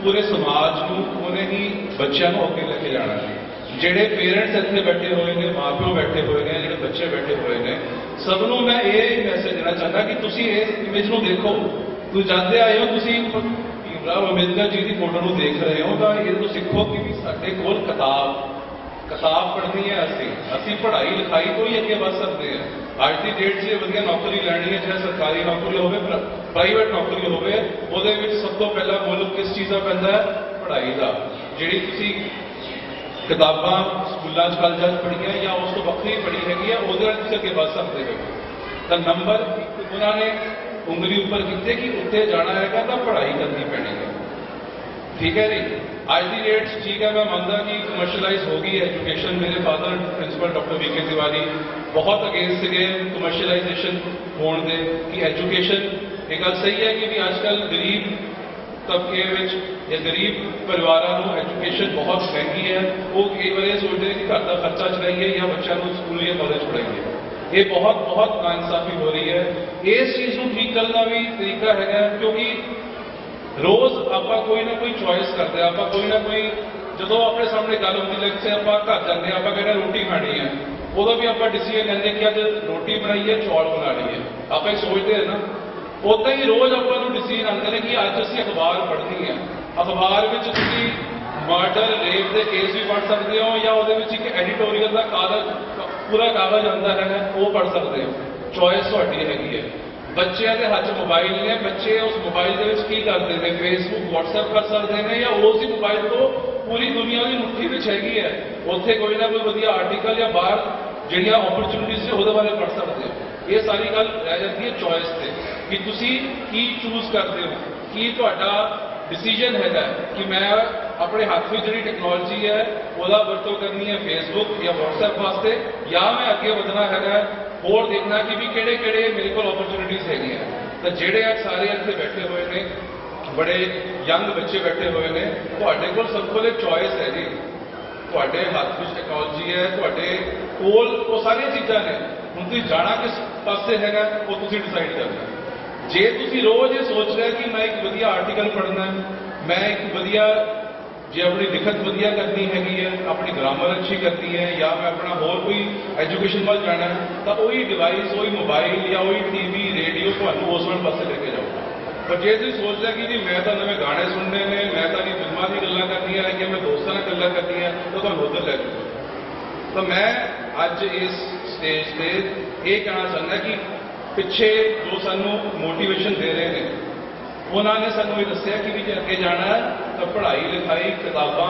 ਪੂਰੇ ਸਮਾਜ ਨੂੰ, ਉਹਨੇ ਹੀ ਬੱਚਿਆਂ ਨੂੰ ਅੱਗੇ ਲੈ ਕੇ ਜਾਣਾ ਹੈ। ਜਿਹੜੇ ਪੇਰੈਂਟਸ ਇੱਥੇ ਬੈਠੇ ਹੋਏ ਨੇ, ਮਾਂ-ਪਿਓ ਬੈਠੇ ਹੋਏ ਨੇ, ਜਿਹੜੇ ਬੱਚੇ ਬੈਠੇ ਹੋਏ ਨੇ, ਸਭ ਨੂੰ ਮੈਂ ਇਹ ਮੈਸੇਜ ਦੇਣਾ ਚਾਹੁੰਦਾ ਕਿ ਤੁਸੀਂ ਇਸ ਇਮੇਜ ਨੂੰ ਦੇਖੋ। ਤੁਸੀਂ ਜਾਂਦੇ ਆਏ ਹੋ, ਤੁਸੀਂ ਭੀਮ ਰਾਓ ਅੰਬੇਦਕਰ ਜੀ ਦੀ ਫੋਟੋ ਨੂੰ ਦੇਖ ਰਹੇ ਹੋ, ਤਾਂ ਇਹ ਤੋਂ ਸਿੱਖੋ ਕਿ ਵੀ ਸਾਡੇ ਕੋਲ ਕਿਤਾਬ ਪੜ੍ਹਨੀ ਹੈ। ਅਸੀਂ ਪੜ੍ਹਾਈ ਲਿਖਾਈ ਤੋਂ ਹੀ ਅੱਗੇ ਵੱਧ ਸਕਦੇ ਹਾਂ। ਅੱਜ ਦੀ ਡੇਟ 'ਚ ਵਧੀਆ ਨੌਕਰੀ ਲੈਣੀ ਹੈ, ਚਾਹੇ ਸਰਕਾਰੀ ਨੌਕਰੀ ਹੋਵੇ, ਪ੍ਰਾਈਵੇਟ ਨੌਕਰੀ ਹੋਵੇ, ਉਹਦੇ ਵਿੱਚ ਸਭ ਤੋਂ ਪਹਿਲਾਂ ਮੁੱਲ ਕਿਸ ਚੀਜ਼ ਦਾ ਪੈਂਦਾ ਹੈ? ਪੜ੍ਹਾਈ ਦਾ। ਜਿਹੜੀ ਤੁਸੀਂ ਕਿਤਾਬਾਂ ਸਕੂਲਾਂ 'ਚ ਕਾਲਜਾਂ 'ਚ ਪੜ੍ਹੀਆਂ ਜਾਂ ਉਸ ਤੋਂ ਵੱਖਰੀ ਪੜ੍ਹੀ ਹੈਗੀ ਆ, ਉਹਦੇ ਨਾਲ ਤੁਸੀਂ ਅੱਗੇ ਵੱਧ ਸਕਦੇ ਹੋ। ਤਾਂ ਨੰਬਰ 1 ਉਹਨਾਂ ਨੇ ਉਂਗਲੀ ਉੱਪਰ ਕੀਤੇ ਕਿ ਉੱਤੇ ਜਾਣਾ ਹੈਗਾ ਤਾਂ ਪੜ੍ਹਾਈ ਕਰਨੀ ਪੈਣੀ ਹੈ। ਠੀਕ ਹੈ ਜੀ। ਅੱਜ ਦੀ ਡੇਟ 'ਚ ਠੀਕ ਹੈ, ਮੈਂ ਮੰਨਦਾ ਕਿ ਕਮਰਸ਼ੀਅਲਾਈਜ਼ ਹੋ ਗਈ ਐਜੂਕੇਸ਼ਨ। ਮੇਰੇ father principal doctor VK Tiwari ਬਹੁਤ ਅਗੇਂਸਟ ਸੀਗੇ ਕਮਰਸ਼ੀਅਲਾਈਜੇਸ਼ਨ ਹੋਣ ਦੇ, ਕਿ ਐਜੂਕੇਸ਼ਨ, ਇਹ ਗੱਲ ਸਹੀ ਹੈ ਕਿ ਵੀ ਅੱਜ ਕੱਲ੍ਹ ਗਰੀਬ ਤਬਕੇ ਵਿੱਚ ਜਾਂ ਗਰੀਬ ਪਰਿਵਾਰਾਂ ਨੂੰ ਐਜੂਕੇਸ਼ਨ ਬਹੁਤ ਮਹਿੰਗੀ ਹੈ। ਉਹ ਕਈ ਵਾਰੀ ਸੋਚਦੇ ਨੇ ਕਿ ਘਰ ਦਾ ਖਰਚਾ ਚਲਾਈਏ ਜਾਂ ਬੱਚਿਆਂ ਨੂੰ ਸਕੂਲ ਜਾਂ ਕਾਲਜ ਪੜ੍ਹਾਈਏ। ਇਹ ਬਹੁਤ ਨਾਇਨਸਾਫੀ ਹੋ ਰਹੀ ਹੈ। ਇਸ ਚੀਜ਼ ਨੂੰ ਠੀਕ ਕਰਨ ਦਾ ਵੀ ਤਰੀਕਾ ਹੈਗਾ, ਕਿਉਂਕਿ ਰੋਜ਼ ਆਪਾਂ ਕੋਈ ਨਾ ਕੋਈ ਚੋਇਸ ਕਰਦੇ ਹਾਂ। ਆਪਾਂ ਕੋਈ ਨਾ ਕੋਈ, ਜਦੋਂ ਆਪਣੇ ਸਾਹਮਣੇ ਗੱਲ ਹੁੰਦੀ ਲੱਗੇ, ਆਪਾਂ ਘਰ ਜਾਂਦੇ ਹਾਂ, ਆਪਾਂ ਕਹਿੰਦੇ ਰੋਟੀ ਖਾਣੀ ਹੈ, ਉਦੋਂ ਵੀ ਆਪਾਂ ਡਿਸੀਜਨ ਲੈਂਦੇ ਕਿ ਅੱਜ ਰੋਟੀ ਬਣਾਈਏ, ਚੌਲ ਬਣਾ ਲਈਏ, ਆਪਾਂ ਇਹ ਸੋਚਦੇ ਹਾਂ ਨਾ। ਉਦਾਂ ਹੀ ਰੋਜ਼ ਆਪਾਂ ਨੂੰ ਡਿਸੀਜਨ ਆਉਂਦੇ ਨੇ ਕਿ ਅੱਜ ਅਸੀਂ ਅਖਬਾਰ ਪੜ੍ਹਨੀ ਹੈ। ਅਖਬਾਰ ਵਿੱਚ ਤੁਸੀਂ ਮਰਡਰ, ਰੇਪ ਦੇ ਕੇਸ ਵੀ ਪੜ੍ਹ ਸਕਦੇ ਹੋ, ਜਾਂ ਉਹਦੇ ਵਿੱਚ ਇੱਕ ਐਡੀਟੋਰੀਅਲ ਦਾ ਪੂਰਾ ਕਾਗਜ਼ ਆਉਂਦਾ ਹੈ, ਉਹ ਪੜ੍ਹ ਸਕਦੇ ਹੋ। ਚੋਇਸ ਤੁਹਾਡੀ ਹੈਗੀ ਹੈ। ਬੱਚਿਆਂ ਦੇ ਹੱਥ ਮੋਬਾਈਲ ਨੇ, ਬੱਚੇ ਉਸ ਮੋਬਾਈਲ ਦੇ ਵਿੱਚ ਕੀ ਕਰਦੇ ਨੇ? ਫੇਸਬੁੱਕ, WhatsApp ਕਰ ਸਕਦੇ ਨੇ, ਜਾਂ ਉਸ ਹੀ ਮੋਬਾਈਲ ਤੋਂ ਪੂਰੀ ਦੁਨੀਆ ਦੀ ਮੁੱਠੀ ਵਿੱਚ ਹੈਗੀ ਹੈ। ਉੱਥੇ ਕੋਈ ਨਾ ਕੋਈ ਵਧੀਆ ਆਰਟੀਕਲ ਜਾਂ ਬਾਹਰ ਜਿਹੜੀਆਂ ਓਪਰਚੁਨਿਟੀਜ਼ ਨੇ ਉਹਦੇ ਬਾਰੇ ਪੜ੍ਹ ਸਕਦੇ ਹੋ। ਇਹ ਸਾਰੀ ਗੱਲ ਰਹਿ ਜਾਂਦੀ ਹੈ ਚੋਇਸ ਤੇ, ਕਿ ਤੁਸੀਂ ਕੀ ਚੂਜ਼ ਕਰਦੇ ਹੋ, ਕੀ ਤੁਹਾਡਾ ਡਿਸੀਜਨ ਹੈਗਾ ਕਿ ਮੈਂ ਆਪਣੇ ਹੱਥ ਵਿੱਚ ਜਿਹੜੀ ਟੈਕਨੋਲੋਜੀ ਹੈ ਉਹਦਾ ਵਰਤੋਂ ਕਰਨੀ ਹੈ ਫੇਸਬੁੱਕ ਜਾਂ WhatsApp ਵਾਸਤੇ, ਜਾਂ ਮੈਂ ਅੱਗੇ ਵਧਣਾ ਹੈਗਾ ਹੋਰ ਦੇਖਣਾ ਕਿ ਵੀ ਕਿਹੜੇ ਮੇਰੇ ਕੋਲ ਓਪਰਚੁਨਿਟੀਜ਼ ਹੈਗੀਆਂ। ਤਾਂ ਜਿਹੜੇ ਅੱਜ ਸਾਰੇ ਇੱਥੇ ਬੈਠੇ ਹੋਏ ਨੇ, ਬੜੇ ਯੰਗ ਬੱਚੇ ਬੈਠੇ ਹੋਏ ਨੇ, ਤੁਹਾਡੇ ਕੋਲ ਸਭ ਕੋਲ ਇੱਕ ਚੋਇਸ ਹੈ ਜੀ। ਤੁਹਾਡੇ ਹੱਥ ਵਿੱਚ ਟੈਕਨੋਲੋਜੀ ਹੈ, ਤੁਹਾਡੇ ਕੋਲ ਉਹ ਸਾਰੀਆਂ ਚੀਜ਼ਾਂ ਨੇ। ਹੁਣ ਤੁਸੀਂ ਜਾਣਾ ਕਿਸ ਪਾਸੇ ਹੈਗਾ ਉਹ ਤੁਸੀਂ ਡਿਸਾਈਡ ਕਰਨਾ। ਜੇ ਤੁਸੀਂ ਰੋਜ਼ ਇਹ ਸੋਚ ਰਹੇ ਕਿ ਮੈਂ ਇੱਕ ਵਧੀਆ ਆਰਟੀਕਲ ਪੜ੍ਹਨਾ, ਮੈਂ ਇੱਕ ਵਧੀਆ, ਜੇ ਆਪਣੀ ਲਿਖਤ ਵਧੀਆ ਕਰਨੀ ਹੈਗੀ ਹੈ, ਆਪਣੀ ਗ੍ਰਾਮਰ ਅੱਛੀ ਕਰਨੀ ਹੈ, ਜਾਂ ਮੈਂ ਆਪਣਾ ਹੋਰ ਕੋਈ ਐਜੂਕੇਸ਼ਨ ਵੱਲ ਜਾਣਾ, ਤਾਂ ਉਹੀ ਡਿਵਾਈਸ, ਉਹੀ ਮੋਬਾਈਲ ਜਾਂ ਉਹੀ TV, ਰੇਡੀਓ ਤੁਹਾਨੂੰ ਉਸ ਵੱਲ ਪਾਸੇ ਲੈ ਕੇ ਜਾਊਗਾ। ਪਰ ਜੇ ਤੁਸੀਂ ਸੋਚਦੇ ਕਿ ਜੀ ਮੈਂ ਤਾਂ ਨਵੇਂ ਗਾਣੇ ਸੁਣਨੇ ਨੇ, ਮੈਂ ਤਾਂ ਨਹੀਂ ਫਿਲਮਾਂ ਦੀ ਗੱਲਾਂ ਕਰਨੀਆਂ ਹੈ, ਕਿ ਮੈਂ ਦੋਸਤਾਂ ਨਾਲ ਗੱਲਾਂ ਕਰਨੀਆਂ, ਤਾਂ ਤੁਹਾਨੂੰ ਉੱਧਰ ਲੈ ਜਾਊਗਾ। ਤਾਂ ਮੈਂ ਅੱਜ ਇਸ ਸਟੇਜ ਤੇ ਇਹ ਕਹਿਣਾ ਚਾਹੁੰਦਾ ਕਿ ਪਿੱਛੇ ਜੋ ਸਾਨੂੰ ਮੋਟੀਵੇਸ਼ਨ ਦੇ ਰਹੇ ਨੇ, ਉਹਨਾਂ ਨੇ ਸਾਨੂੰ ਇਹ ਦੱਸਿਆ ਕਿ ਵੀ ਜੇ ਅੱਗੇ ਜਾਣਾ ਹੈ ਤਾਂ ਪੜ੍ਹਾਈ ਲਿਖਾਈ, ਕਿਤਾਬਾਂ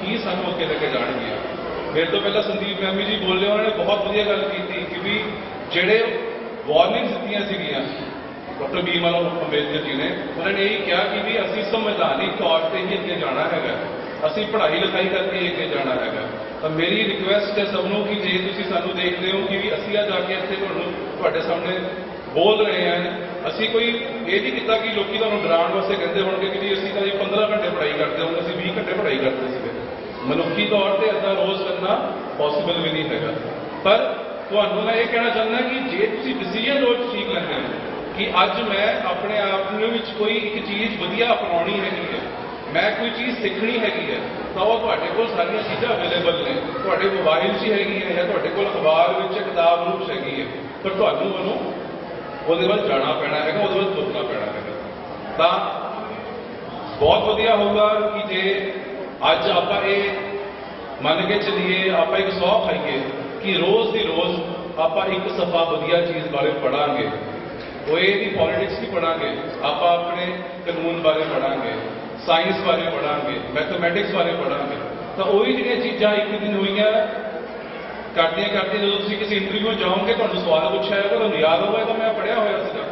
ਹੀ ਸਾਨੂੰ ਅੱਗੇ ਲੈ ਕੇ ਜਾਣਗੀਆਂ। ਮੇਰੇ ਤੋਂ ਪਹਿਲਾਂ ਸੰਦੀਪ ਮੈਮੀ ਜੀ ਬੋਲੇ, ਉਹਨਾਂ ਨੇ ਬਹੁਤ ਵਧੀਆ ਗੱਲ ਕੀਤੀ ਕਿ ਵੀ ਜਿਹੜੇ ਵਾਰਨਿੰਗਸ ਦਿੱਤੀਆਂ ਸੀਗੀਆਂ ਡਾਕਟਰ ਭੀਮ ਰਾਓ ਅੰਬੇਦਕਰ ਜੀ ਨੇ, ਉਹਨਾਂ ਨੇ ਇਹ ਕਿਹਾ ਕਿ ਵੀ ਅਸੀਂ ਸੰਵਿਧਾਨਿਕ ਤੌਰ ਤੇ ਹੀ ਅੱਗੇ ਜਾਣਾ ਹੈਗਾ, ਅਸੀਂ ਪੜ੍ਹਾਈ ਲਿਖਾਈ ਕਰਕੇ ਹੀ ਅੱਗੇ ਜਾਣਾ ਹੈਗਾ। ਤਾਂ ਮੇਰੀ ਰਿਕੁਐਸਟ ਹੈ ਸਭ ਨੂੰ ਕਿ ਜੇ ਤੁਸੀਂ ਸਾਨੂੰ ਦੇਖਦੇ ਹੋ ਕਿ ਵੀ ਅਸੀਂ ਆ ਜਾ ਕੇ ਇੱਥੇ ਤੁਹਾਡੇ ਸਾਹਮਣੇ ਬੋਲ ਰਹੇ ਹਾਂ, ਅਸੀਂ ਕੋਈ ਇਹ ਨਹੀਂ ਕੀਤਾ ਕਿ ਲੋਕੀ ਤੁਹਾਨੂੰ ਡਰਾਉਣ ਵਾਸਤੇ ਕਹਿੰਦੇ ਹੋਣਗੇ ਕਿ ਜੀ ਅਸੀਂ ਤਾਂ ਜੀ 15 ਘੰਟੇ ਪੜ੍ਹਾਈ ਕਰਦੇ ਹਾਂ, ਅਸੀਂ 20 ਘੰਟੇ ਪੜ੍ਹਾਈ ਕਰਦੇ ਸੀਗੇ। ਮਨੁੱਖੀ ਤੌਰ ਤੇ ਇੱਦਾਂ ਰੋਜ਼ ਕਰਨਾ ਪੋਸੀਬਲ ਵੀ ਨਹੀਂ ਹੈਗਾ। ਪਰ ਤੁਹਾਨੂੰ ਮੈਂ ਇਹ ਕਹਿਣਾ ਚਾਹੁੰਦਾ ਕਿ ਜੇ ਤੁਸੀਂ ਡਿਸੀਜਨ ਰੋਜ਼ ਠੀਕ ਲੈਂਦੇ ਹੋ ਕਿ ਅੱਜ ਮੈਂ ਆਪਣੇ ਆਪ ਨੂੰ ਵਿੱਚ ਕੋਈ ਇੱਕ ਚੀਜ਼ ਵਧੀਆ ਅਪਣਾਉਣੀ ਹੈਗੀ ਹੈ, ਮੈਂ ਕੋਈ ਚੀਜ਼ ਸਿੱਖਣੀ ਹੈਗੀ ਹੈ, ਤਾਂ ਉਹ ਤੁਹਾਡੇ ਕੋਲ ਸਾਰੀਆਂ ਚੀਜ਼ਾਂ ਅਵੇਲੇਬਲ ਨੇ। ਤੁਹਾਡੇ ਮੋਬਾਈਲ 'ਚ ਹੀ ਹੈਗੀ ਹੈ ਜਾਂ ਤੁਹਾਡੇ ਕੋਲ ਅਖਬਾਰ ਵਿੱਚ ਕਿਤਾਬ ਰੂਪ 'ਚ ਹੈਗੀ ਹੈ, ਪਰ ਤੁਹਾਨੂੰ ਉਹਨੂੰ ਉਹਦੇ ਵੱਲ ਜਾਣਾ ਪੈਣਾ ਹੈਗਾ, ਉਹਦੇ ਵੱਲ ਤੁਰਨਾ ਪੈਣਾ ਹੈਗਾ। ਤਾਂ ਬਹੁਤ ਵਧੀਆ ਹੋਊਗਾ ਕਿ ਜੇ ਅੱਜ ਆਪਾਂ ਇਹ ਮੰਨ ਕੇ ਚੱਲੀਏ, ਆਪਾਂ ਇੱਕ ਸੌ ਖਾਈਏ ਕਿ ਰੋਜ਼ ਦੀ ਰੋਜ਼ ਆਪਾਂ ਇੱਕ ਸਫਾ ਵਧੀਆ ਚੀਜ਼ ਬਾਰੇ ਪੜਾਂਗੇ। ਉਹ ਇਹ ਨਹੀਂ ਪੋਲਿਟਿਕਸ ਨਹੀਂ ਪੜਾਂਗੇ, ਆਪਾਂ ਆਪਣੇ ਕਾਨੂੰਨ ਬਾਰੇ ਪੜਾਂਗੇ, ਸਾਇੰਸ ਬਾਰੇ ਪੜਾਂਗੇ, ਮੈਥਮੈਟਿਕਸ ਬਾਰੇ ਪੜਾਂਗੇ। ਤਾਂ ਉਹੀ ਜਿਹੜੀਆਂ ਚੀਜ਼ਾਂ ਇੱਕ ਦਿਨ ਹੋਈਆਂ ਕਰਦਿਆਂ ਜਦੋਂ ਤੁਸੀਂ ਕਿਸੇ ਇੰਟਰਵਿਊ ਜਾਓਗੇ, ਤੁਹਾਨੂੰ ਸਵਾਲ ਪੁੱਛਿਆ ਜਾਏਗਾ, ਤੁਹਾਨੂੰ ਯਾਦ ਹੋਵੇਗਾ ਮੈਂ ਪੜ੍ਹਿਆ ਹੋਇਆ ਸੀਗਾ।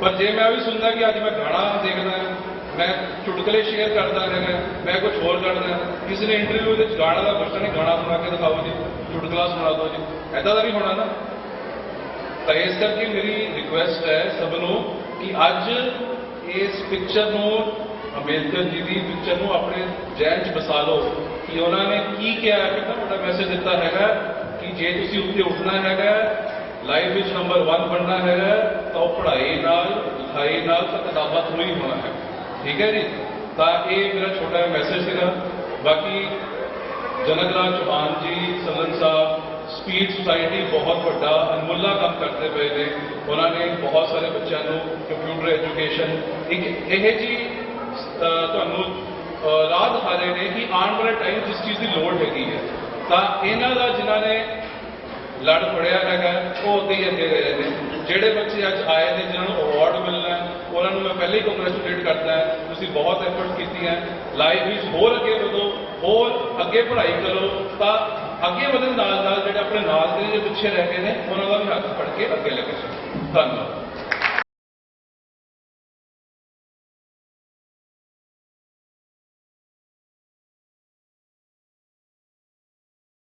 ਪਰ ਜੇ ਮੈਂ ਵੀ ਸੁਣਦਾ ਕਿ ਅੱਜ ਮੈਂ ਗਾਣਾ ਦੇਖਦਾ, ਮੈਂ ਚੁਟਕਲੇ ਸ਼ੇਅਰ ਕਰਦਾ ਹੈਗਾ, ਮੈਂ ਕੁਝ ਹੋਰ ਕਰਦਾ, ਕਿਸੇ ਨੇ ਇੰਟਰਵਿਊ ਵਿੱਚ ਗਾਣਾ ਦਾ ਪੁੱਛਣਾ ਨਹੀਂ, ਗਾਣਾ ਸੁਣਾ ਕੇ ਦਿਖਾਓ ਜੀ, ਚੁਟਕਲਾ ਸੁਣਾ ਦਿਓ ਜੀ, ਐਦਾਂ ਦਾ ਨਹੀਂ ਹੋਣਾ ਨਾ। ਤਾਂ ਇਸ ਕਰਕੇ ਮੇਰੀ ਰਿਕੁਐਸਟ ਹੈ ਸਭ ਨੂੰ ਕਿ ਅੱਜ ਇਸ ਪਿਕਚਰ ਨੂੰ, ਅੰਬੇਦਕਰ ਜੀ ਦੀ ਪਿਕਚਰ ਨੂੰ ਆਪਣੇ ਜ਼ਹਿਨ 'ਚ ਵਸਾ ਲਓ ਕਿ ਉਹਨਾਂ ਨੇ ਕੀ ਕਿਹਾ, ਕਿੰਨਾ ਵੱਡਾ ਮੈਸੇਜ ਦਿੱਤਾ ਹੈਗਾ ਕਿ ਜੇ ਤੁਸੀਂ ਉੱਤੇ ਉੱਠਣਾ ਹੈਗਾ, ਲਾਈਫ ਵਿੱਚ ਨੰਬਰ 1 ਬਣਨਾ ਹੈਗਾ, ਤਾਂ ਉਹ ਪੜ੍ਹਾਈ ਨਾਲ, ਲਿਖਾਈ ਨਾਲ, ਤਾਂ ਕਿਤਾਬਾਂ ਤੋਂ ਹੀ ਹੋਣਾ ਹੈ। ਠੀਕ ਹੈ ਜੀ। ਤਾਂ ਇਹ ਮੇਰਾ ਛੋਟਾ ਜਿਹਾ ਮੈਸੇਜ ਸੀਗਾ। ਬਾਕੀ ਜਨਕ ਰਾਜ ਚੌਹਾਨ ਜੀ, ਸਲਨ ਸਾਹਿਬ, ਸਪੀਡ ਸੁਸਾਇਟੀ ਬਹੁਤ ਵੱਡਾ ਅਨਮੁੱਲਾ ਕੰਮ ਕਰਦੇ ਪਏ ਨੇ। ਉਹਨਾਂ ਨੇ ਬਹੁਤ ਸਾਰੇ ਬੱਚਿਆਂ ਨੂੰ ਕੰਪਿਊਟਰ ਐਜੂਕੇਸ਼ਨ ਇੱਕ ਇਹ ਜੀ ਤੁਹਾਨੂੰ ਰਾਹ ਦਿਖਾ ਰਹੇ ਨੇ ਕਿ ਆਉਣ ਵਾਲੇ ਟਾਈਮ ਜਿਸ ਚੀਜ਼ ਦੀ ਲੋੜ ਹੈਗੀ ਹੈ, ਤਾਂ ਇਹਨਾਂ ਦਾ ਜਿਨ੍ਹਾਂ ਨੇ ਲੜ ਫੜਿਆ ਹੈਗਾ ਉਹ ਉੱਥੇ ਹੀ ਅੱਗੇ ਰਹੇ ਨੇ। ਜਿਹੜੇ ਬੱਚੇ ਅੱਜ ਆਏ ਨੇ ਜਿਨ੍ਹਾਂ ਨੂੰ ਅਵਾਰਡ ਮਿਲਣਾ, ਉਹਨਾਂ ਨੂੰ ਮੈਂ ਪਹਿਲੇ ਹੀ ਕੰਗ੍ਰੈਚੁਲੇਟ ਕਰਦਾ। ਤੁਸੀਂ ਬਹੁਤ ਐਫਰਟਸ ਕੀਤੀਆਂ, ਲਾਈਫ ਵਿੱਚ ਹੋਰ ਅੱਗੇ ਵਧੋ, ਹੋਰ ਅੱਗੇ ਪੜ੍ਹਾਈ ਕਰੋ, ਤਾਂ ਅੱਗੇ ਵਧਣ ਨਾਲ ਜਿਹੜੇ ਆਪਣੇ ਨਾਲ ਦੇ ਪਿੱਛੇ ਰਹਿ ਗਏ ਨੇ ਉਹਨਾਂ ਦਾ ਵੀ ਹੱਥ ਫੜ ਕੇ ਅੱਗੇ ਲੈ ਕੇ ਜਾਓ। ਧੰਨਵਾਦ।